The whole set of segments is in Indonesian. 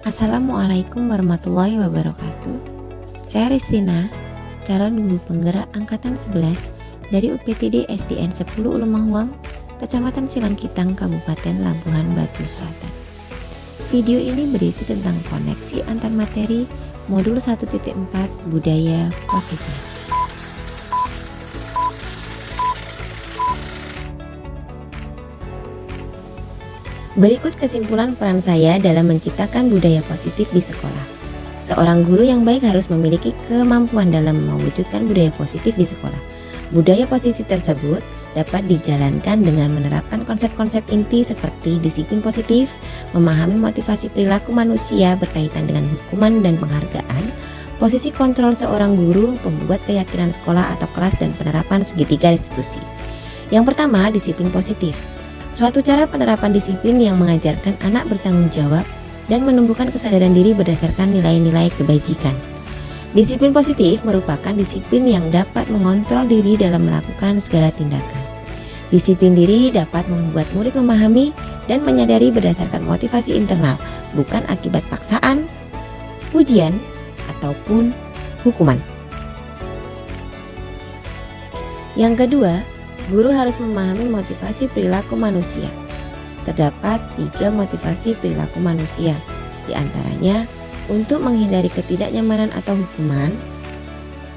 Assalamualaikum warahmatullahi wabarakatuh. Saya Ristina, calon guru penggerak angkatan 11 dari UPTD SDN 10 Ulumahwam, Kecamatan Silangkitang, Kabupaten Labuhan Batu Selatan. Video ini berisi tentang koneksi antar materi modul 1.4 budaya positif. Berikut kesimpulan peran saya dalam menciptakan budaya positif di sekolah. Seorang guru yang baik harus memiliki kemampuan dalam mewujudkan budaya positif di sekolah. Budaya positif tersebut dapat dijalankan dengan menerapkan konsep-konsep inti seperti disiplin positif, memahami motivasi perilaku manusia berkaitan dengan hukuman dan penghargaan, posisi kontrol seorang guru, pembuat keyakinan sekolah atau kelas, dan penerapan segitiga restitusi. Yang pertama, disiplin positif. Suatu cara penerapan disiplin yang mengajarkan anak bertanggung jawab dan menumbuhkan kesadaran diri berdasarkan nilai-nilai kebajikan. Disiplin positif merupakan disiplin yang dapat mengontrol diri dalam melakukan segala tindakan. Disiplin diri dapat membuat murid memahami dan menyadari berdasarkan motivasi internal, bukan akibat paksaan, pujian, ataupun hukuman. Yang kedua, guru harus memahami motivasi perilaku manusia. Terdapat 3 motivasi perilaku manusia, di antaranya untuk menghindari ketidaknyamanan atau hukuman,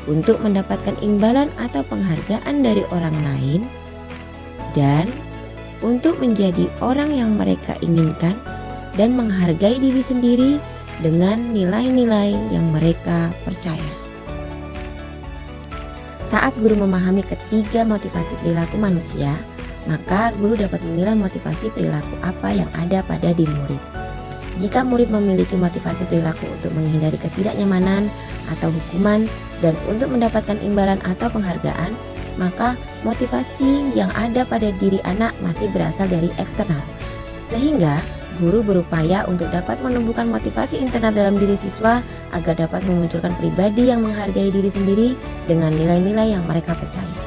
untuk mendapatkan imbalan atau penghargaan dari orang lain, dan untuk menjadi orang yang mereka inginkan dan menghargai diri sendiri dengan nilai-nilai yang mereka percaya. Saat guru memahami ketiga motivasi perilaku manusia, maka guru dapat memilah motivasi perilaku apa yang ada pada diri murid. Jika murid memiliki motivasi perilaku untuk menghindari ketidaknyamanan atau hukuman dan untuk mendapatkan imbalan atau penghargaan, maka motivasi yang ada pada diri anak masih berasal dari eksternal. Sehingga guru berupaya untuk dapat menumbuhkan motivasi internal dalam diri siswa agar dapat memunculkan pribadi yang menghargai diri sendiri dengan nilai-nilai yang mereka percaya.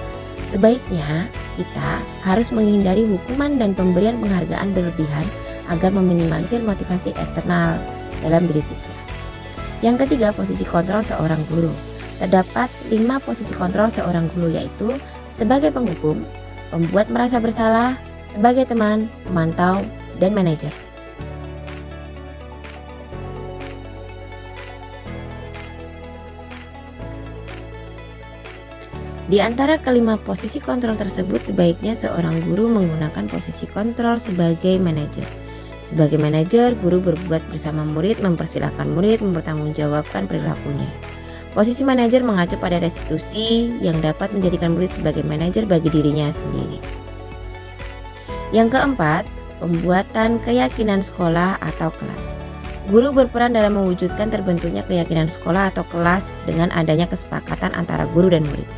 Sebaiknya kita harus menghindari hukuman dan pemberian penghargaan berlebihan agar meminimalisir motivasi eksternal dalam diri siswa. Yang ketiga, posisi kontrol seorang guru. Terdapat 5 posisi kontrol seorang guru, yaitu sebagai penghukum, pembuat merasa bersalah, sebagai teman, pemantau, dan manajer. Di antara kelima posisi kontrol tersebut, sebaiknya seorang guru menggunakan posisi kontrol sebagai manajer. Sebagai manajer, guru berbuat bersama murid, mempersilahkan murid mempertanggungjawabkan perilakunya. Posisi manajer mengacu pada restitusi yang dapat menjadikan murid sebagai manajer bagi dirinya sendiri. Yang keempat, pembuatan keyakinan sekolah atau kelas. Guru berperan dalam mewujudkan terbentuknya keyakinan sekolah atau kelas dengan adanya kesepakatan antara guru dan murid.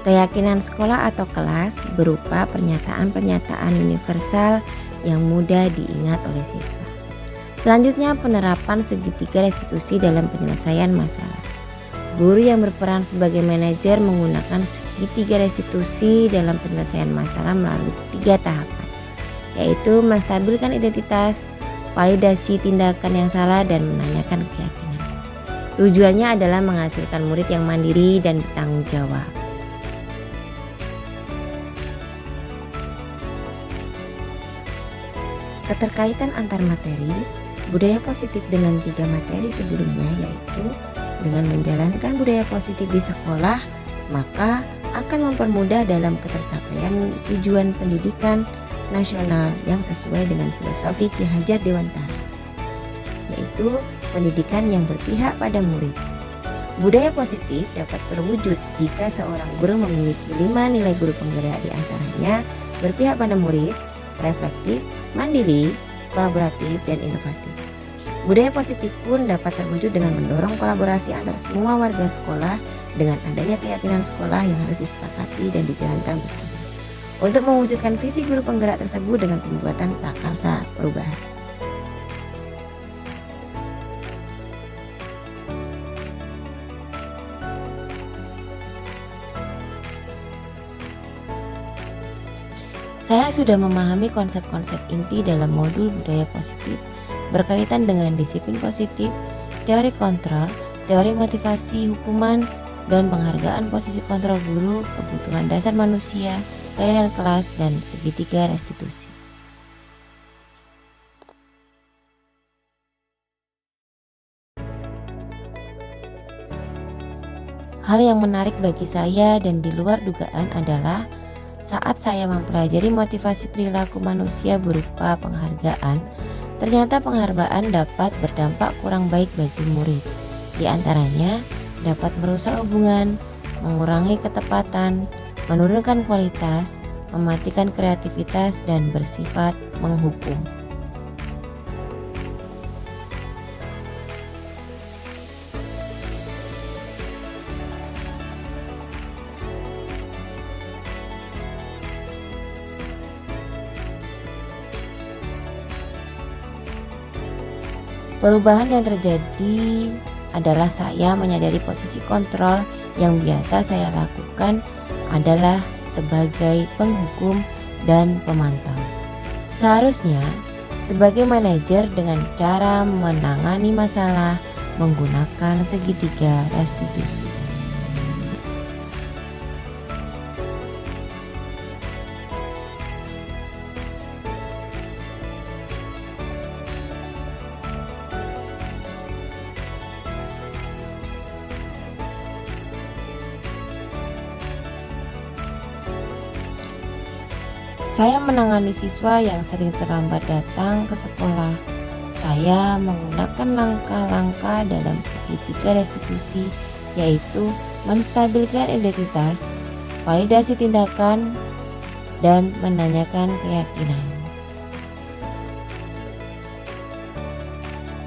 Keyakinan sekolah atau kelas berupa pernyataan-pernyataan universal yang mudah diingat oleh siswa. Selanjutnya, penerapan segitiga restitusi dalam penyelesaian masalah. Guru yang berperan sebagai manajer menggunakan segitiga restitusi dalam penyelesaian masalah melalui 3 tahapan, yaitu menstabilkan identitas, validasi tindakan yang salah, dan menanyakan keyakinan. Tujuannya adalah menghasilkan murid yang mandiri dan bertanggung jawab. Keterkaitan antar materi, budaya positif dengan 3 materi sebelumnya, yaitu dengan menjalankan budaya positif di sekolah, maka akan mempermudah dalam ketercapaian tujuan pendidikan nasional yang sesuai dengan filosofi Ki Hajar Dewantara, yaitu pendidikan yang berpihak pada murid. Budaya positif dapat terwujud jika seorang guru memiliki 5 nilai guru penggerak, di antaranya berpihak pada murid, reflektif, mandiri, kolaboratif, dan inovatif. Budaya positif pun dapat terwujud dengan mendorong kolaborasi antara semua warga sekolah dengan adanya keyakinan sekolah yang harus disepakati dan dijalankan bersama untuk mewujudkan visi guru penggerak tersebut dengan pembuatan prakarsa perubahan. Saya sudah memahami konsep-konsep inti dalam modul budaya positif berkaitan dengan disiplin positif, teori kontrol, teori motivasi hukuman, dan penghargaan posisi kontrol guru, kebutuhan dasar manusia, keadaan kelas, dan segitiga restitusi. Hal yang menarik bagi saya dan di luar dugaan adalah saat saya mempelajari motivasi perilaku manusia berupa penghargaan, ternyata penghargaan dapat berdampak kurang baik bagi murid. Di antaranya dapat merusak hubungan, mengurangi ketepatan, menurunkan kualitas, mematikan kreativitas, dan bersifat menghukum. Perubahan yang terjadi adalah saya menyadari posisi kontrol yang biasa saya lakukan adalah sebagai penghukum dan pemantau. Seharusnya sebagai manajer dengan cara menangani masalah menggunakan segitiga restitusi. Saya menangani siswa yang sering terlambat datang ke sekolah. Saya menggunakan langkah-langkah dalam segitiga restitusi, yaitu menstabilkan identitas, validasi tindakan, dan menanyakan keyakinan.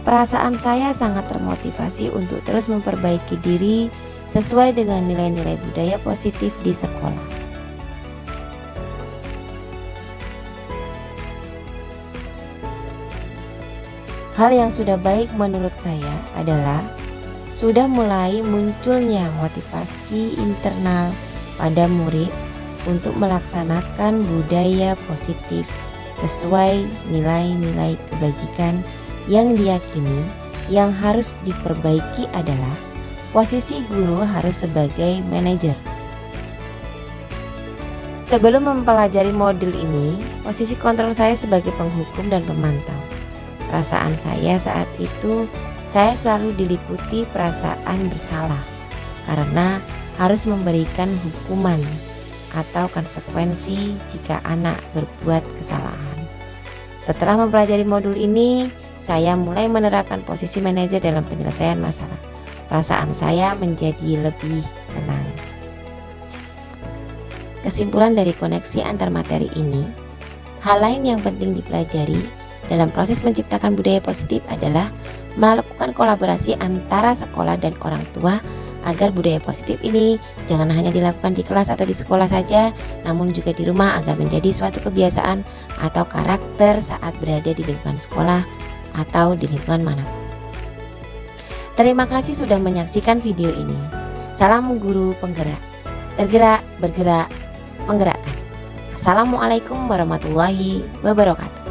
Perasaan saya sangat termotivasi untuk terus memperbaiki diri sesuai dengan nilai-nilai budaya positif di sekolah. Hal yang sudah baik menurut saya adalah sudah mulai munculnya motivasi internal pada murid untuk melaksanakan budaya positif sesuai nilai-nilai kebajikan yang diyakini. Yang harus diperbaiki adalah posisi guru harus sebagai manajer. Sebelum mempelajari modul ini, posisi kontrol saya sebagai penghukum dan pemantau. Perasaan saya saat itu, saya selalu diliputi perasaan bersalah karena harus memberikan hukuman atau konsekuensi jika anak berbuat kesalahan. Setelah mempelajari modul ini, saya mulai menerapkan posisi manajer dalam penyelesaian masalah. Perasaan saya menjadi lebih tenang. Kesimpulan dari koneksi antar materi ini, hal lain yang penting dipelajari dalam proses menciptakan budaya positif adalah melakukan kolaborasi antara sekolah dan orang tua agar budaya positif ini jangan hanya dilakukan di kelas atau di sekolah saja, namun juga di rumah agar menjadi suatu kebiasaan atau karakter saat berada di lingkungan sekolah atau di lingkungan manapun. Terima kasih sudah menyaksikan video ini. Salam guru penggerak, tergerak, bergerak, menggerakkan. Assalamualaikum warahmatullahi wabarakatuh.